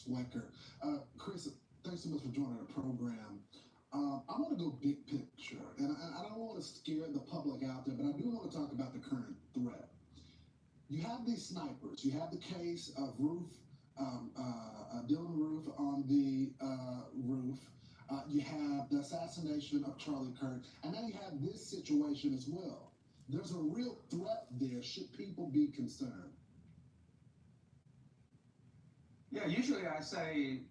Swecker. Chris, thanks so much for joining the program. I want to go big picture, and I don't want to scare the public out there, but I do want to talk about the current threat. You have these snipers. You have the case of Dylan Roof on the roof. You have the assassination of Charlie Kirk, and now you have this situation as well. There's a real threat there. Should people be concerned? Yeah, usually I say,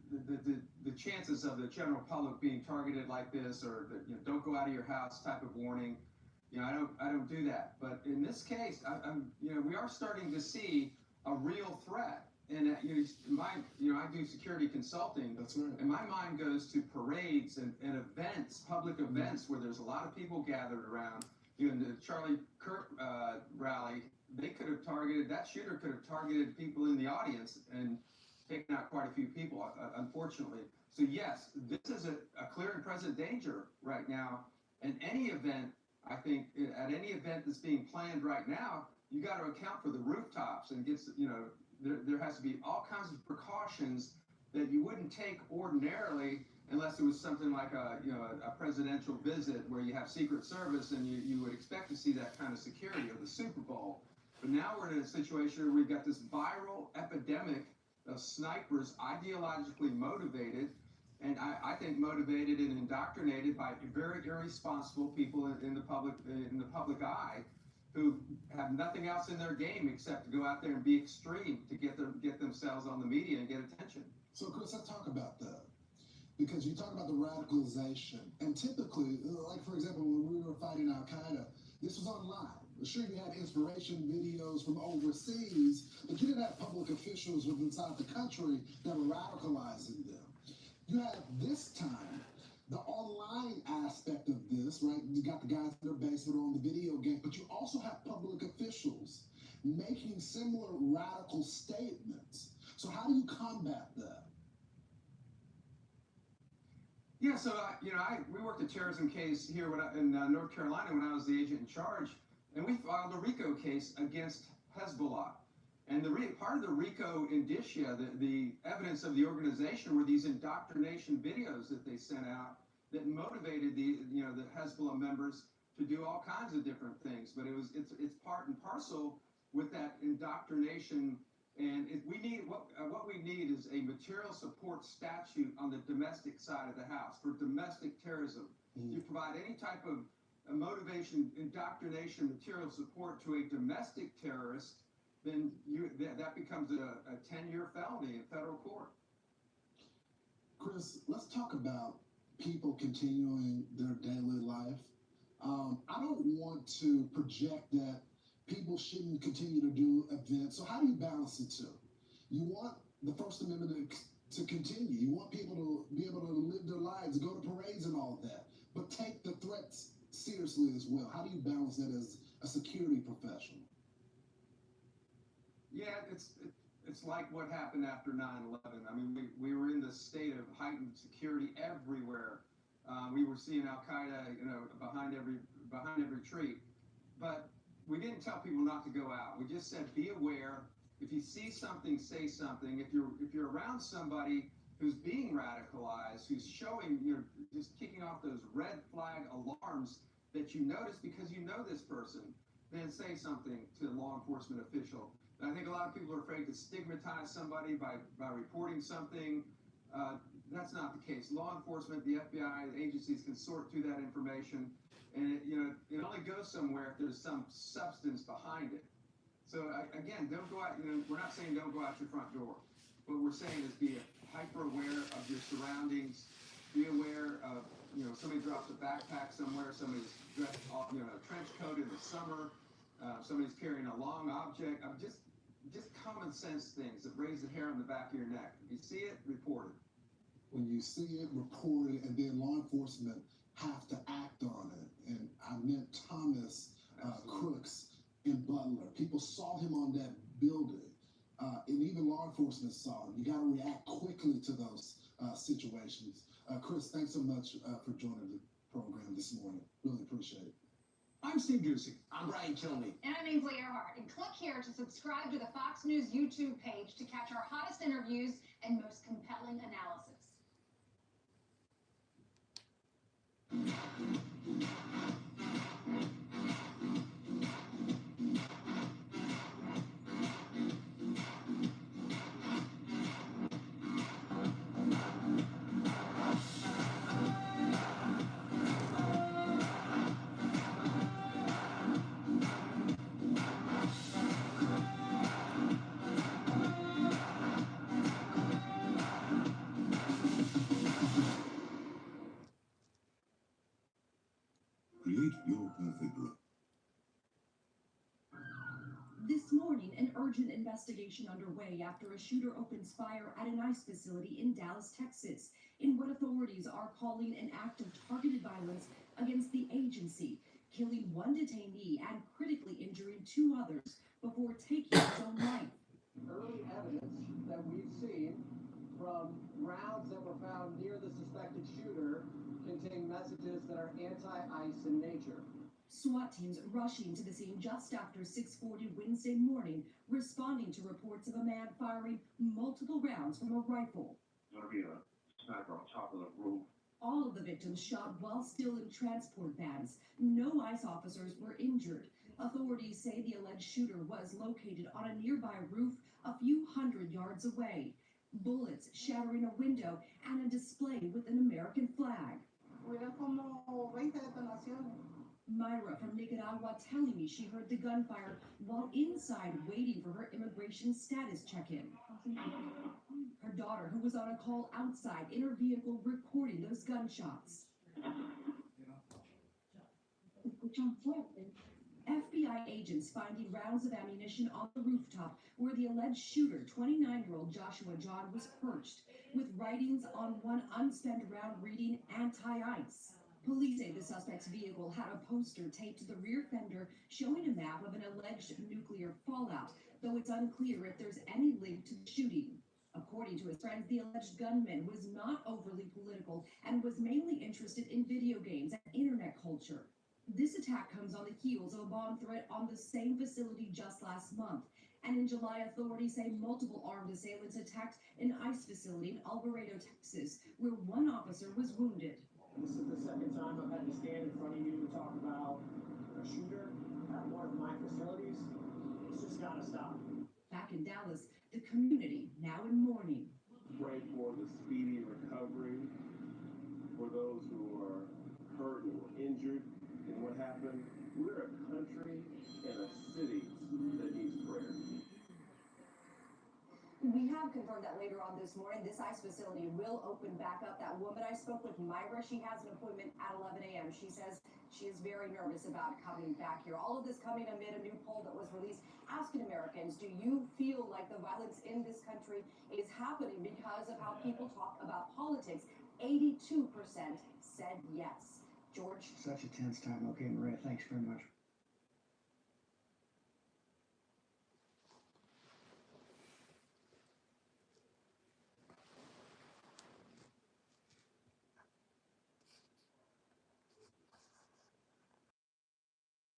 the chances of the general public being targeted like this, or don't go out of your house type of warning, I don't do that. But in this case, we are starting to see a real threat. And I do security consulting. That's right. And my mind goes to parades and events, public events where there's a lot of people gathered around. In the Charlie Kirk rally, they could have targeted, that shooter could have targeted people in the audience and taken out quite a few people, unfortunately. So yes, this is a clear and present danger right now. And any event, I think, at any event that's being planned right now, you got to account for the rooftops and there has to be all kinds of precautions that you wouldn't take ordinarily unless it was something like a presidential visit where you have Secret Service and you would expect to see that kind of security, or the Super Bowl. But now we're in a situation where we've got this viral epidemic of snipers, ideologically motivated, and I think motivated and indoctrinated by very irresponsible people in the public eye, who have nothing else in their game except to go out there and be extreme to get themselves on the media and get attention. So, Chris, let's talk about that. Because you talk about the radicalization, and typically, like for example, when we were fighting Al Qaeda, this was online. Sure, you had inspiration videos from overseas, but you didn't have public officials within inside the country that were radicalizing them. You have this time the online aspect of this, right? You got the guys in their basement on the video game, but you also have public officials making similar radical statements. So how do you combat that? Yeah, so we worked a terrorism case here in North Carolina when I was the agent in charge, and we filed a RICO case against Hezbollah. And part of the RICO indicia, the evidence of the organization, were these indoctrination videos that they sent out that motivated the Hezbollah members to do all kinds of different things. But it's part and parcel with that indoctrination. And what we need is a material support statute on the domestic side of the house for domestic terrorism. If you provide any type of motivation, indoctrination, material support to a domestic terrorist, then that becomes a 10-year felony in federal court. Chris, let's talk about people continuing their daily life. I don't want to project that people shouldn't continue to do events. So how do you balance the two? You want the First Amendment to continue. You want people to be able to live their lives, go to parades and all of that, but take the threats seriously as well. How do you balance that as a security professional? Yeah, it's like what happened after 9/11. I mean, we were in this state of heightened security everywhere. We were seeing Al Qaeda, behind every tree, but we didn't tell people not to go out. We just said, be aware. If you see something, say something. If you're around somebody who's being radicalized, who's showing, just kicking off those red flag alarms that you notice because you know this person, then say something to a law enforcement official. And I think a lot of people are afraid to stigmatize somebody by reporting something. That's not the case. Law enforcement, the FBI, the agencies can sort through that information, and it only goes somewhere if there's some substance behind it. So again, don't go out. We're not saying don't go out your front door. What we're saying is be hyper aware of your surroundings. Be aware of somebody drops a backpack somewhere. Somebody's dressed a trench coat in the summer. Somebody's carrying a long object. Just common sense things that raise the hair on the back of your neck. If you see it, report it. When you see it, report it, and then law enforcement have to act on it. And I met Thomas Crooks in Butler. People saw him on that building, and even law enforcement saw him. You got to react quickly to those situations. Chris, thanks so much for joining the program this morning. Really appreciate it. I'm Steve Ducey. I'm Brian Kilmeade. And I'm Ainsley Earhart. And click here to subscribe to the Fox News YouTube page to catch our hottest interviews and most compelling analysis. Create your perfect look. This morning, an urgent investigation underway after a shooter opens fire at an ICE facility in Dallas, Texas, in what authorities are calling an act of targeted violence against the agency, killing one detainee and critically injuring two others before taking his own life. Early evidence that we've seen from rounds that were found near the suspected shooter contain messages that are anti-ICE in nature. SWAT teams rushing to the scene just after 6:40 Wednesday morning, responding to reports of a man firing multiple rounds from a rifle. There's going to be a sniper on top of the roof. All of the victims shot while still in transport vans. No ICE officers were injured. Authorities say the alleged shooter was located on a nearby roof a few hundred yards away. Bullets shattering a window and a display with an American flag. Myra from Nicaragua telling me she heard the gunfire while inside waiting for her immigration status check-in. Her daughter, who was on a call outside in her vehicle recording those gunshots. FBI agents finding rounds of ammunition on the rooftop where the alleged shooter, 29-year-old Joshua John, was perched, with writings on one unspent round reading anti-ICE. Police say the suspect's vehicle had a poster taped to the rear fender showing a map of an alleged nuclear fallout, though it's unclear if there's any link to the shooting. According to his friends, the alleged gunman was not overly political and was mainly interested in video games and internet culture. This attack comes on the heels of a bomb threat on the same facility just last month. And in July, authorities say multiple armed assailants attacked an ICE facility in Alvarado, Texas, where one officer was wounded. This is the second time I've had to stand in front of you to talk about a shooter at one of my facilities. It's just gotta stop. Back in Dallas, the community now in mourning. Pray for the speedy recovery for those who are hurt or injured in what happened. We're a country and a city that needs prayer. We have confirmed that later on this morning, this ICE facility will open back up. That woman I spoke with, Myra, she has an appointment at 11 a.m. She says she is very nervous about coming back here. All of this coming amid a new poll that was released asking Americans, do you feel like the violence in this country is happening because of how people talk about politics? 82% said yes. George? Such a tense time. Okay, Maria, thanks very much.